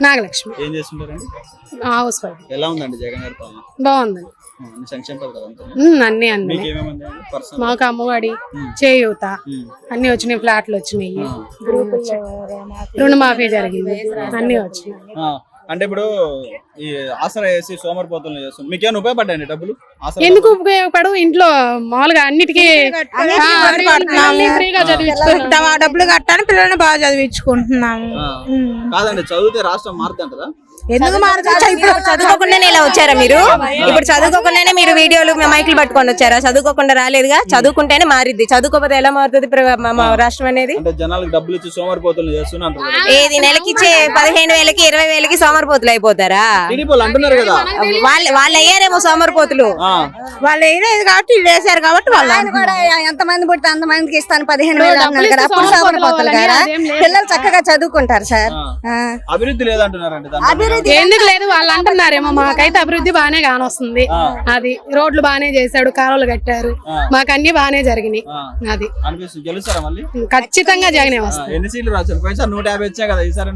నాగలక్ష్మి. ఏం చేస్తుంటారండి? House wife. ఎలా ఉందండి జగన్ గారి పాలన? బాగుందండి. సంక్షేమ పథకాలు అంతా అన్ని అన్ని మీకు ఏమేమి అందాయండి? పర్సనల్ మాకు అమ్మఒడి, చేయూత అన్ని వచ్చినాయి, ఫ్లాట్లు వచ్చినాయి, రుణమాఫీ జరిగింది, అన్ని వచ్చినాయి. అంటే ఇప్పుడు ఈ ఆసరా వేసి సోమరిపోతులను చేస్తుంది, మీకు ఏమైనా ఉపయోగపడ్డాయండి డబ్బులు? ఎందుకు ఉపయోగపడు? ఇంట్లో మామూలుగా అన్నిటికీ ఫ్రీగా చదివించుకుంటాం, డబ్బులు కట్టాలని పిల్లల్ని బాగా చదివించుకుంటున్నాము. కాదండి, చదివితే రాష్ట్రం మారుతుంటారా? ఎందుకు చదువుకోకుండానే ఇలా వచ్చారా మీరు? ఇప్పుడు చదువుకోకుండానే మీరు వీడియోలు మైకులు పట్టుకొని వచ్చారా? చదువుకోకుండా రాలేదుగా, చదువుకుంటేనే మారిద్ది. చదువుకోకపోతే ఎలా మారుతుంది రాష్ట్రం అనేది? అంటే జనాలకు డబ్బులు ఇచ్చి సోమరిపోతులను చేస్తున్నారు. ఏది నెలకి ఇచ్చే 15,000కి 20,000కి సోమరిపోతులు అయిపోతారా? అంటున్నారు కదా, వాళ్ళు అయ్యారేమో సోమరిపోతులు. వాళ్ళు వేయలేదు కాబట్టి వీళ్ళు వేసారు కాబట్టి వాళ్ళు కూడా ఎంతమంది పుడితే అంతమందికి ఇస్తాను 15,000 అన్నారు కదా, అప్పుడు సోమరిపోతులు కదా. పిల్లలు చక్కగా చదువుకుంటారు సార్. అభివృద్ధి లేదంటున్నారండి. ఎందుకు లేదు వాళ్ళు అంటున్నారేమో. మాకైతే అభివృద్ధి బానే కానొస్తుంది. అది రోడ్లు బానే చేశాడు, కాలువలు కట్టారు, మాకు అన్ని బానే జరిగినాయి. అది గెలుస్తారా మళ్ళీ? ఖచ్చితంగా జగనే వస్తాయి. ఎన్ని సీట్లు రాశారు? 150 వచ్చాయి కదా, ఈసారి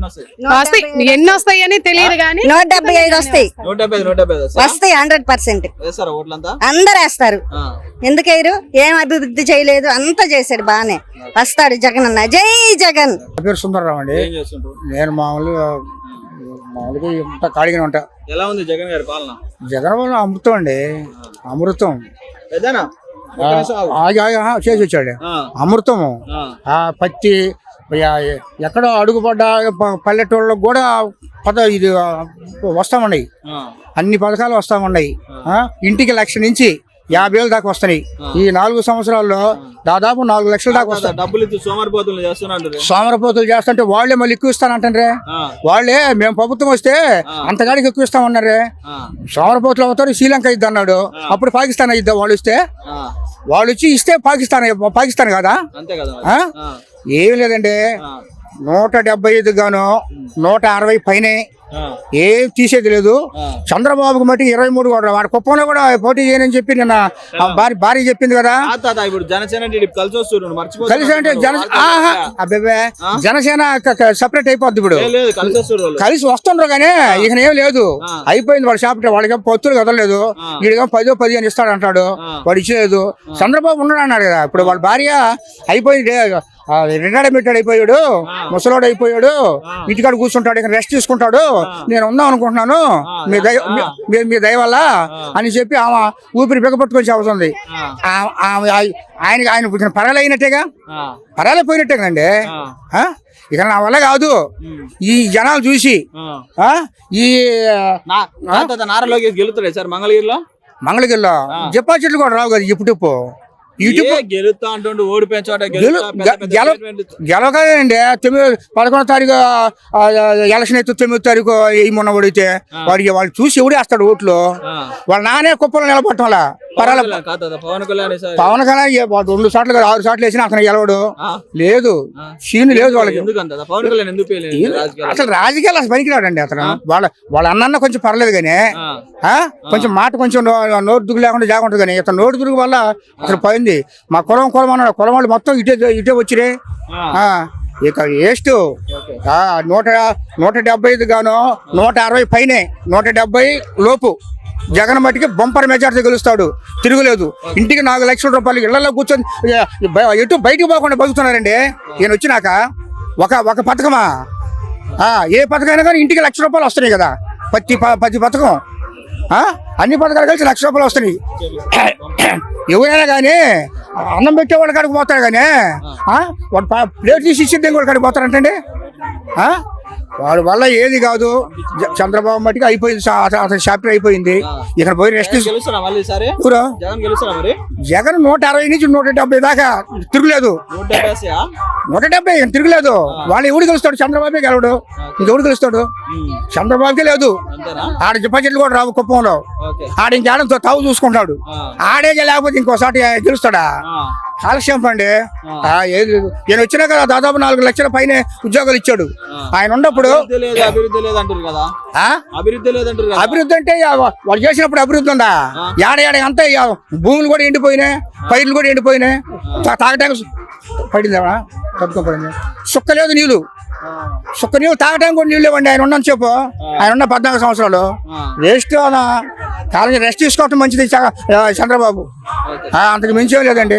వస్తాయి. ఎన్ని వస్తాయి అని తెలియదు కానీ 175 వస్తాయి. 150 వస్తాయి 100%. వేస్తారా ఓట్లంతా? అందరు వేస్తారు. ఎందుకేరు? ఏం అభివృద్ధి చేయలేదు, అంతా చేశాడు బానే. వస్తాడు జగన్ అన్న. జై జగన్. పేరు సుందరరావు అండి. నేను మామూలుగా ఇంత ఖాళీగానే ఉంటా. ఎలా ఉంది జగన్ గారి పాలన? జగన్ వల్ల అమృతం అండి, అమృతం. చేసి వచ్చాడు అమృతము. పత్తి ఎక్కడో అడుగుపడ్డ పల్లెటూళ్ళకు కూడా ఇది వస్తామన్నాయి, అన్ని పథకాలు వస్తామన్నాయి. ఇంటికి 1,00,000 నుంచి 50,000 దాకా వస్తున్నాయి. ఈ 4 సంవత్సరాల్లో దాదాపు 4 లక్షల దాకా వస్తాయి. డబ్బులు సోమరిపోతులు చేస్తున్నారు. సోమరిపోతులు చేస్తుంటే వాళ్లే మళ్ళీ ఎక్కువ ఇస్తానంటే, వాళ్లే మేము ప్రభుత్వం వస్తే అంతగాడికి ఎక్కువ ఇస్తామన్నారే. సోమరిపోతులు అవుతారు, శ్రీలంక ఇద్ది అన్నాడు, అప్పుడు పాకిస్తాన్ ఇద్దా. వాళ్ళు ఇస్తే వాళ్ళు ఇస్తే పాకిస్తాన్ కదా. ఏమి లేదండి, 175 గాను 160 పైనే ఏం తీసేది లేదు. చంద్రబాబుకి మట్టికి 23 కూడా. వాడు కుప్పంలో కూడా పోటీ చేయనని చెప్పి నిన్న భార్య చెప్పింది కదా. కలిసి అంటే జనసేన సెపరేట్ అయిపోద్ది. ఇప్పుడు కలిసి వస్తుండ్రు కానీ ఇక ఏం లేదు, అయిపోయింది. వాడు షాప్ వాళ్ళకి పొత్తులు కదలలేదు. వీడిగా 10 అని ఇస్తాడు అంటాడు, వాడు ఇచ్చేది. చంద్రబాబు ఉన్నాడు అన్నాడు కదా. ఇప్పుడు వాళ్ళ భార్య అయిపోయింది, రిటైర్మెంట్ అయిపోయాడు, ముసలోడు అయిపోయాడు, ఇంటికాడ కూర్చుంటాడు, ఇక్కడ రెస్ట్ తీసుకుంటాడు, నేను ఉందాం అనుకుంటున్నాను మీ దయ వల్ల అని చెప్పి ఆమె ఊపిరి బిగపట్టుకొచ్చి అవుతుంది. ఆయన పరాలైనట్టేగా, పరాలైపోయినట్టేనండి. ఇక నా వల్ల కాదు. ఈ జనాలు చూసి ఈ నారా లోకేష్ గెలుతాడు సార్ మంగళగిరిలో. మంగళగిరిలో డిపాజిట్లు కూడా రావు కదా. ఇప్పుడు గెలుస్తా అంటుండు, ఓడిపోయిన చోట గెలవదండి. 11వ తారీఖు ఎలక్షన్ అయితే 9వ తారీఖు మొన్న ఓడితే వాడికి వాళ్ళు చూసి ఎవడేస్తాడు ఓట్లు. వాళ్ళ నానే కుప్పలో నిలబడటంలా. పవన్ కళ్యాణ్ 2 సార్లు 6 సార్లు వేసినా అతను గెలవడు. లేదు, సీన్ లేదు వాళ్ళకి. అసలు రాజకీయాలు అసలు పనికిరాడండి అతను. వాళ్ళ అన్న కొంచెం పర్లేదు కానీ, కొంచెం మాట కొంచెం నోటు దుగ్గు లేకుండా జాగుంటుంది కానీ, ఇతను నోటు దురుగు వల్ల అసలు పోయింది. మా కులం అన్నాడు, కులం వాళ్ళు మొత్తం ఇటే వచ్చిరే. ఇక వేస్ట్. 175 గాను 160 పైనే, 170 లోపు జగన్ మట్టికి బంపర్ మెజార్టీ గెలుస్తాడు, తిరుగులేదు. ఇంటికి 4 లక్షల రూపాయలు ఇళ్లలో కూర్చొని ఎటు బయటకు పోకుండా బతుకుతున్నారండి. ఈయన వచ్చినాక ఒక పథకమా, ఏ పథకమైనా కానీ ఇంటికి 1,00,000 రూపాయలు వస్తున్నాయి కదా. ప్రతి పథకం, అన్ని పథకాలు కలిసి 1,00,000 రూపాయలు వస్తున్నాయి. ఎవరైనా కానీ అన్నం పెట్టేవాళ్ళ కాడికి పోతాడు కానీ వాడు ప్లేట్ తీసి ఇచ్చింది వాళ్ళ కాడికి పోతారంటండి. వాడి వల్ల ఏది కాదు. చంద్రబాబు మట్టికి అయిపోయింది, అతని చాప్టర్ అయిపోయింది. ఇక్కడ పోయి రెస్ట్ జగన్ 160 నుంచి 170 దాకా తిరుగులేదు. 170 తిరుగులేదు. వాళ్ళు ఎవడు గెలుస్తాడు? చంద్రబాబే గెలవడు. ఇంకెవడు గెలుస్తాడు? చంద్రబాబుకే లేదు. ఆడ డిపాజిట్లు కూడా రావు కుప్పంలో. ఆడ ఇంకేడంతో తావు చూసుకుంటాడు. ఆడే లేకపోతే ఇంకోసారి గెలుస్తాడా? కాలక్షేపం అండి. ఏది ఈయన వచ్చినా కదా దాదాపు 4 లక్షల పైన ఉద్యోగాలు ఇచ్చాడు. ఆయన ఉన్నప్పుడు అభివృద్ధి అంటే వాళ్ళు చేసినప్పుడు అభివృద్ధి ఉందా? ఏడ అంతా భూములు కూడా ఎండిపోయినాయి, పైర్లు కూడా ఎండిపోయినాయి. తాగటానికి పడిందా? తప్పుకో పడింది. సుక్క లేదు, నీళ్ళు సుక్క నీళ్ళు తాగడానికి కూడా నీళ్ళు ఇవ్వండి. ఆయన ఉన్నంత చెప్పు, ఆయన ఉన్న 14 సంవత్సరాలు వేస్ట్ కాలం రెస్ట్ తీసుకోవటం మంచిది చంద్రబాబు. అంతకు మించేం లేదండి.